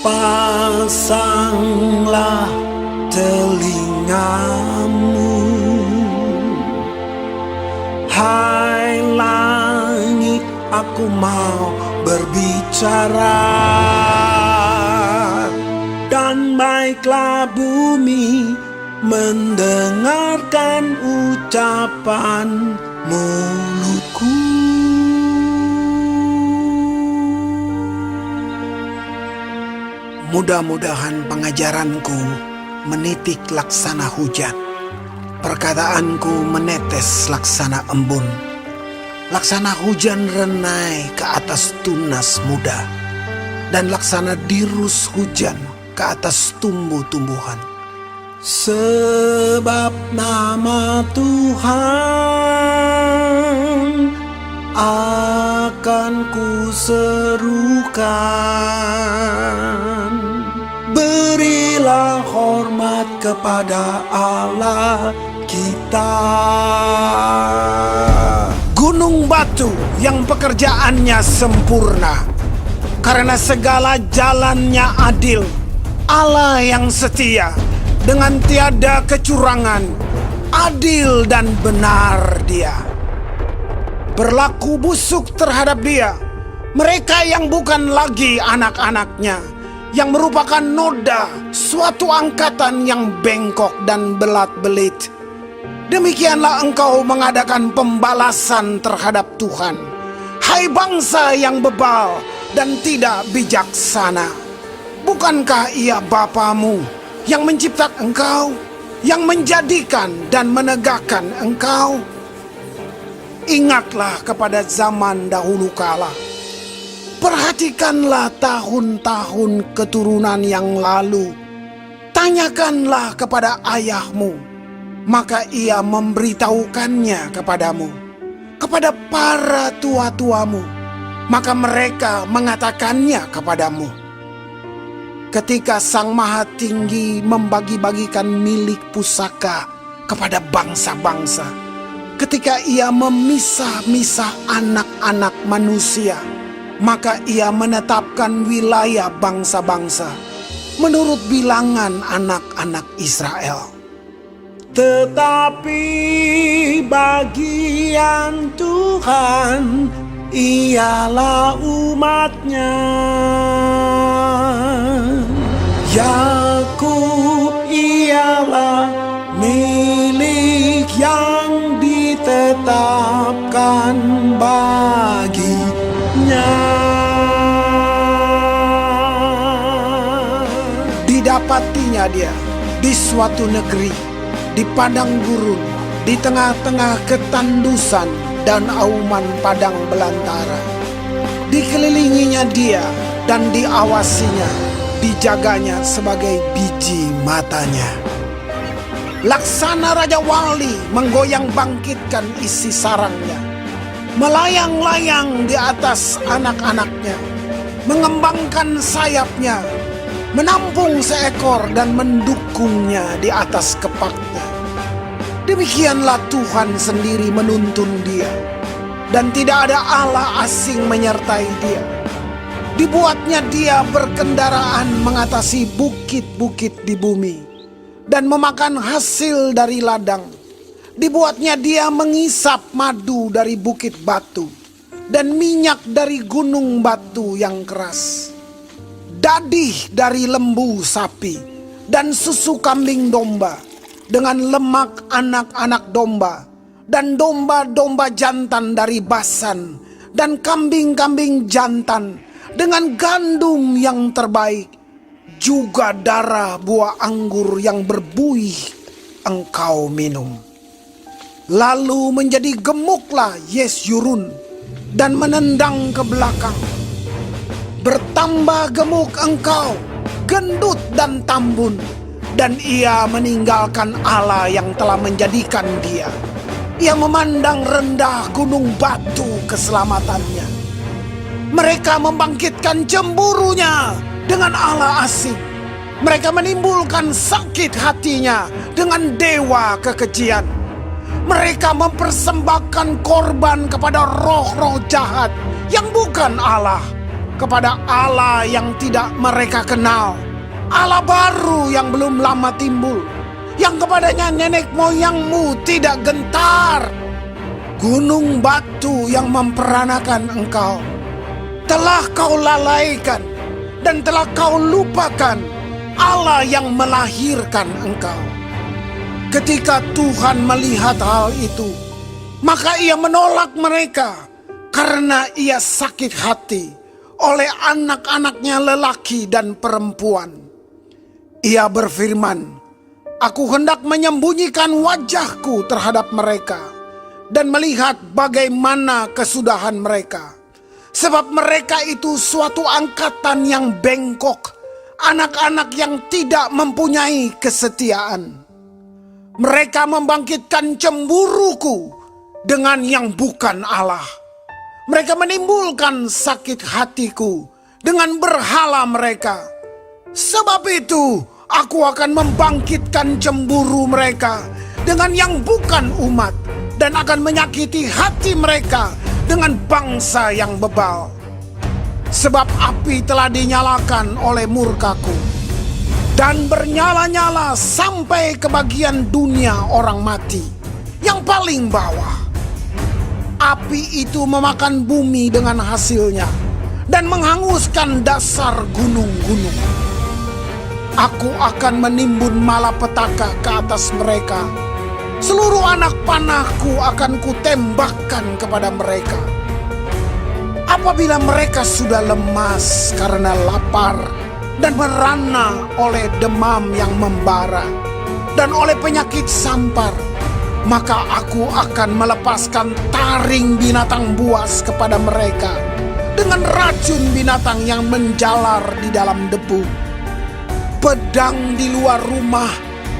Pasanglah telingamu, hai langit, aku mau berbicara, dan baiklah bumi mendengarkan ucapan mulutku. Mudah-mudahan pengajaranku menitik laksana hujan, perkataanku menetes laksana embun, laksana hujan renai ke atas tunas muda, dan laksana dirus hujan ke atas tumbuh-tumbuhan. Sebab nama Tuhan akan kuserukan. Berilah hormat kepada Allah kita. Gunung batu yang pekerjaannya sempurna, karena segala jalannya adil. Allah yang setia, dengan tiada kecurangan, adil dan benar Dia. Berlaku busuk terhadap Dia mereka yang bukan lagi anak-anaknya, yang merupakan noda, suatu angkatan yang bengkok dan belat-belit. Demikianlah engkau mengadakan pembalasan terhadap Tuhan, hai bangsa yang bebal dan tidak bijaksana. Bukankah Ia Bapamu yang menciptakan engkau, yang menjadikan dan menegakkan engkau? Ingatlah kepada zaman dahulu kala. Perhatikanlah tahun-tahun keturunan yang lalu. Tanyakanlah kepada ayahmu, maka ia memberitahukannya kepadamu. Kepada para tua-tuamu, maka mereka mengatakannya kepadamu. Ketika Sang Maha Tinggi membagi-bagikan milik pusaka kepada bangsa-bangsa, ketika Ia memisah-misah anak-anak manusia, maka Ia menetapkan wilayah bangsa-bangsa menurut bilangan anak-anak Israel. Tetapi bagian Tuhan ialah umat-Nya. Yakub ialah milik yang ditetapkan baginya. Didapatinya dia di suatu negeri, di padang gurun, di tengah-tengah ketandusan dan auman padang belantara. Dikelilinginya dia dan diawasinya, dijaganya sebagai biji matanya. Laksana Raja Wali menggoyang bangkitkan isi sarangnya, melayang-layang di atas anak-anaknya, mengembangkan sayapnya, menampung seekor dan mendukungnya di atas kepaknya. Demikianlah Tuhan sendiri menuntun dia, dan tidak ada Allah asing menyertai dia. Dibuatnya dia berkendaraan mengatasi bukit-bukit di bumi, dan memakan hasil dari ladang. Dibuatnya dia mengisap madu dari bukit batu, dan minyak dari gunung batu yang keras. Dadih dari lembu sapi, dan susu kambing domba, dengan lemak anak-anak domba, dan domba-domba jantan dari Basan, dan kambing-kambing jantan, dengan gandum yang terbaik, juga darah buah anggur yang berbuih engkau minum. Lalu menjadi gemuklah Yesyurun dan menendang ke belakang. Bertambah gemuk engkau, gendut dan tambun, dan ia meninggalkan Allah yang telah menjadikan dia. Ia memandang rendah gunung batu keselamatannya. Mereka membangkitkan cemburunya dengan Allah asing. Mereka menimbulkan sakit hatinya dengan dewa kekejian. Mereka mempersembahkan korban kepada roh-roh jahat yang bukan Allah. kepada Allah yang tidak mereka kenal, Allah baru yang belum lama timbul, yang kepadanya nenek moyangmu tidak gentar. Gunung batu yang memperanakan engkau telah kau lalaikan, dan telah kau lupakan Allah yang melahirkan engkau. Ketika Tuhan melihat hal itu, maka ia menolak mereka karena ia sakit hati oleh anak-anaknya lelaki dan perempuan. Ia berfirman, aku hendak menyembunyikan wajahku terhadap mereka dan melihat bagaimana kesudahan mereka. Sebab mereka itu suatu angkatan yang bengkok, anak-anak yang tidak mempunyai kesetiaan. Mereka membangkitkan cemburuku dengan yang bukan Allah. Mereka menimbulkan sakit hatiku dengan berhala mereka. Sebab itu aku akan membangkitkan cemburu mereka dengan yang bukan umat, dan akan menyakiti hati mereka dengan bangsa yang bebal. Sebab api telah dinyalakan oleh murkaku, dan bernyala-nyala sampai ke bagian dunia orang mati yang paling bawah. Api itu memakan bumi dengan hasilnya dan menghanguskan dasar gunung-gunung. Aku akan menimbun malapetaka ke atas mereka. Seluruh anak panahku akan kutembakkan kepada mereka. Apabila mereka sudah lemas karena lapar dan merana oleh demam yang membara dan oleh penyakit sampar, maka aku akan melepaskan taring binatang buas kepada mereka dengan racun binatang yang menjalar di dalam debu. Pedang di luar rumah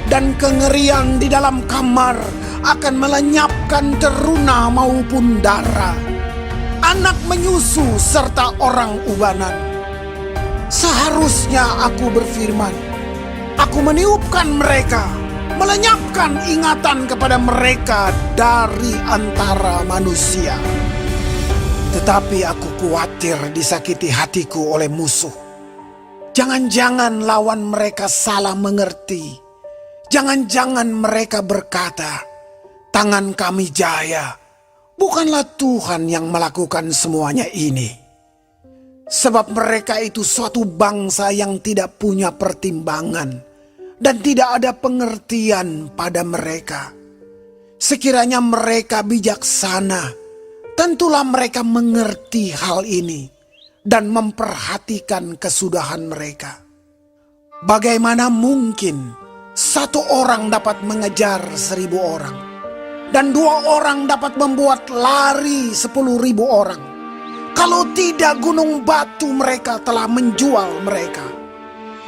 dan kengerian di dalam kamar akan melenyapkan teruna maupun darah, anak menyusu serta orang ubanan. Seharusnya aku berfirman, aku meniupkan mereka, melenyapkan ingatan kepada mereka dari antara manusia. Tetapi aku khawatir disakiti hatiku oleh musuh. Jangan-jangan lawan mereka salah mengerti. Jangan-jangan mereka berkata, tangan kami jaya. Bukanlah Tuhan yang melakukan semuanya ini. Sebab mereka itu suatu bangsa yang tidak punya pertimbangan dan tidak ada pengertian pada mereka. Sekiranya mereka bijaksana, tentulah mereka mengerti hal ini dan memperhatikan kesudahan mereka. Bagaimana mungkin satu orang dapat mengejar 1.000 orang, dan 2 orang dapat membuat lari 10.000 orang, kalau tidak gunung batu mereka telah menjual mereka,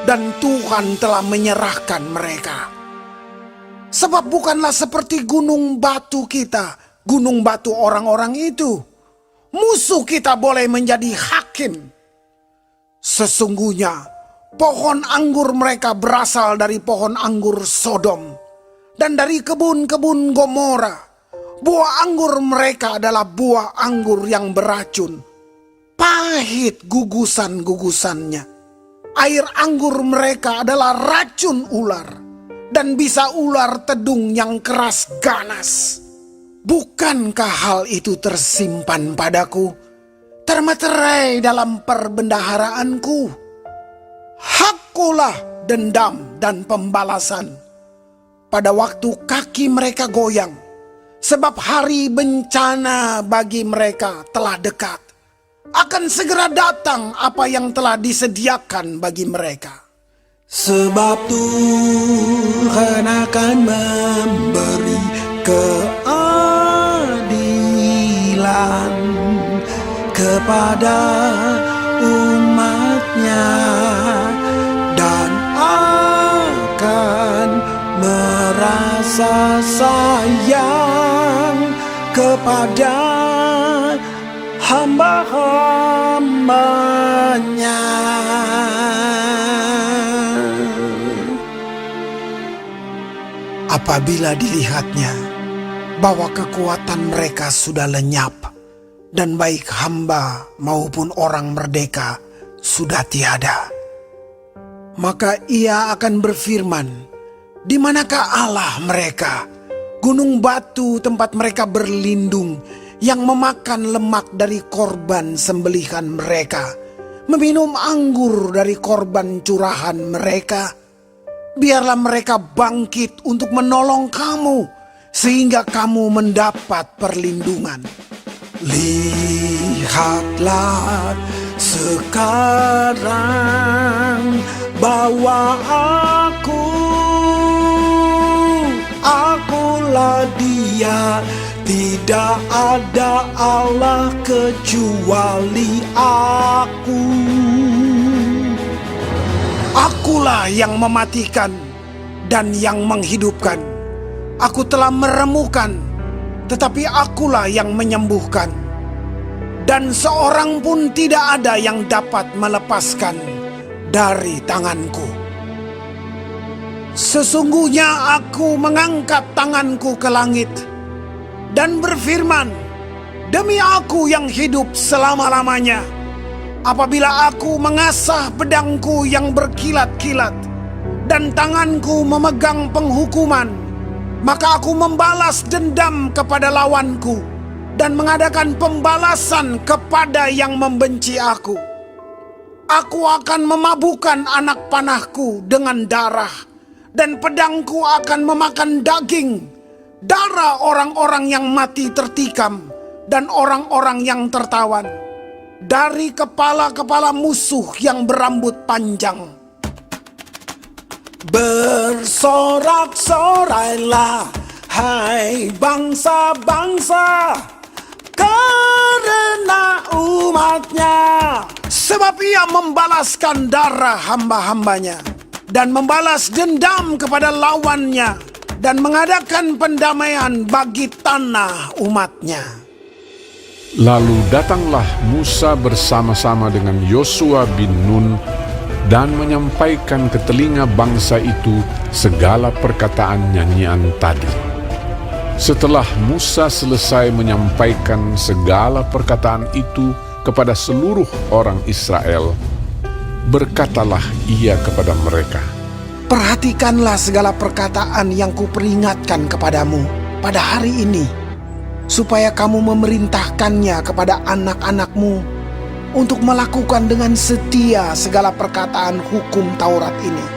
dan Tuhan telah menyerahkan mereka. Sebab bukanlah seperti gunung batu kita, gunung batu orang-orang itu. Musuh kita boleh menjadi hakim. Sesungguhnya pohon anggur mereka berasal dari pohon anggur Sodom dan dari kebun-kebun Gomora. Buah anggur mereka adalah buah anggur yang beracun, pahit gugusan-gugusannya. Air anggur mereka adalah racun ular dan bisa ular tedung yang keras ganas. Bukankah hal itu tersimpan padaku, termeterai dalam perbendaharaanku? Hakkulah dendam dan pembalasan pada waktu kaki mereka goyang, sebab hari bencana bagi mereka telah dekat. Akan segera datang apa yang telah disediakan bagi mereka. Sebab Tuhan akan memberi keadilan kepada umatnya, dan akan merasa sayang kepada hamba-hambanya. Apabila dilihatnya bahwa kekuatan mereka sudah lenyap, dan baik hamba maupun orang merdeka sudah tiada. Maka ia akan berfirman, di manakah Allah mereka, gunung batu tempat mereka berlindung, yang memakan lemak dari korban sembelihan mereka, meminum anggur dari korban curahan mereka? Biarlah mereka bangkit untuk menolong kamu, sehingga kamu mendapat perlindungan. Lihatlah sekarang bahwa akulah Dia, tidak ada Allah kecuali aku. Akulah yang mematikan dan yang menghidupkan. Aku telah meremukan, tetapi akulah yang menyembuhkan. Dan seorang pun tidak ada yang dapat melepaskan dari tanganku. Sesungguhnya aku mengangkat tanganku ke langit dan berfirman, demi aku yang hidup selama-lamanya, apabila aku mengasah pedangku yang berkilat-kilat dan tanganku memegang penghukuman, maka aku membalas dendam kepada lawanku dan mengadakan pembalasan kepada yang membenci aku. Aku akan memabukkan anak panahku dengan darah, dan pedangku akan memakan daging, darah orang-orang yang mati tertikam dan orang-orang yang tertawan, dari kepala-kepala musuh yang berambut panjang. Bersorak-sorailah, hai bangsa-bangsa, karena umatnya. Sebab ia membalaskan darah hamba-hambanya dan membalas dendam kepada lawannya dan mengadakan pendamaian bagi tanah umatnya. Lalu datanglah Musa bersama-sama dengan Yosua bin Nun dan menyampaikan ke telinga bangsa itu segala perkataan nyanyian tadi. Setelah Musa selesai menyampaikan segala perkataan itu kepada seluruh orang Israel, berkatalah ia kepada mereka, perhatikanlah segala perkataan yang kuperingatkan kepadamu pada hari ini, supaya kamu memerintahkannya kepada anak-anakmu untuk melakukan dengan setia segala perkataan hukum Taurat ini.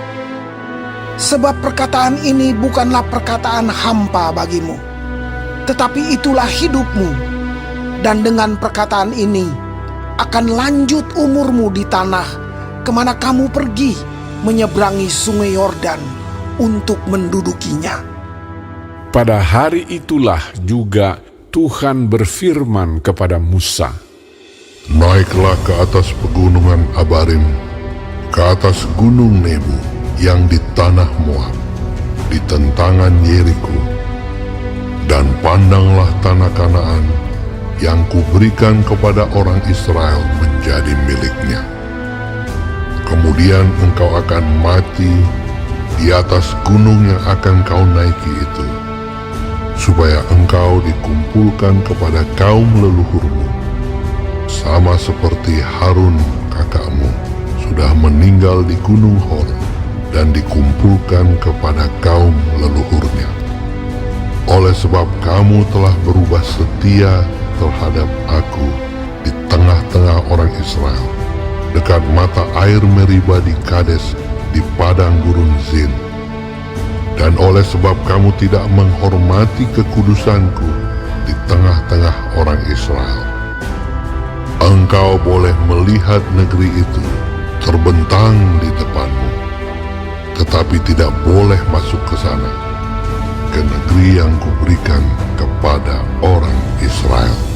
Sebab perkataan ini bukanlah perkataan hampa bagimu, tetapi itulah hidupmu. Dan dengan perkataan ini akan lanjut umurmu di tanah kemana kamu pergi menyeberangi sungai Yordan untuk mendudukinya. Pada hari itulah juga Tuhan berfirman kepada Musa, naiklah ke atas pegunungan Abarim, ke atas gunung Nebo yang di tanah Moab, di tentangan Yeriko, dan pandanglah tanah Kanaan yang kuberikan kepada orang Israel menjadi miliknya. Kemudian engkau akan mati di atas gunung yang akan kau naiki itu, supaya engkau dikumpulkan kepada kaum leluhurmu, sama seperti Harun kakakmu sudah meninggal di gunung Hor dan dikumpulkan kepada kaum leluhurnya. Oleh sebab kamu telah berubah setia terhadap aku di tengah-tengah orang Israel, dekat mata air Meriba di Kades di padang gurun Zin. Dan oleh sebab kamu tidak menghormati kekudusanku di tengah-tengah orang Israel, engkau boleh melihat negeri itu terbentang di depanmu, tetapi tidak boleh masuk ke sana, ke negeri yang kuberikan kepada orang Israel.